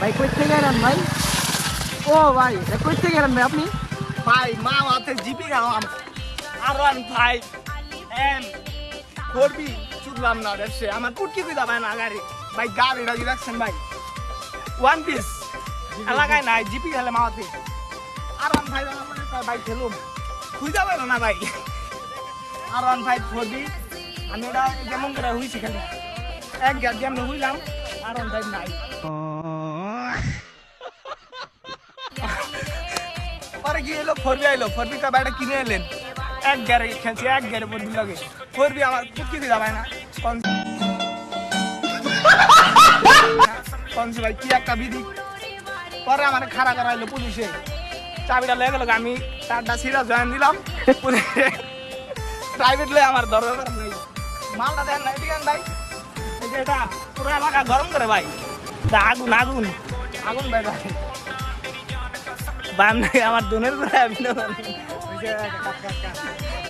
ভাই কই থেকে এলেন ভাই? ও ভাই কই থেকে এলেন ভাই আপনি? ভাই মা হাতে জিপি গাওয়াম R15 এম করবি চুদলাম না রে আমার কুটকি কইতা ভাই না গাড়ি ভাই গাড়িটা কি দেখছেন ভাই ওয়ান পিস এলাকায় নাই জিপি খেলে মাওয়াতে R15 ভাই খেলুম খুঁজা পাইল না ভাই R15 করবি আমি ওটা যেমন করে হইছি খালি এক গ্যাস যেমন হইলাম R15 নাই পরে কি এলো ফোরবি আইলো ফোরবি কা বাইটা কিনে এলেন এক গ্যারে খেলছি এক গ্যারে ফোরবি লাগে ফোরবি আমার কুটকি দিলা ভাই না কনসি ভাই কি একটা বিধি পরে আমার খাড়া করাইলো পুলিশে চাবিটা লেগে গেল আমি চারটা সিরা জয়েন দিলাম প্রাইভেট লয়ে আমার দরকার নেই মালটা দেন নাই ঠিক আছে ভাই এই যে এটা পুরো এলাকা গরম করে ভাই আগুন আগুন আগুন ভাই ভাই বাম নাই আমার দুনের করে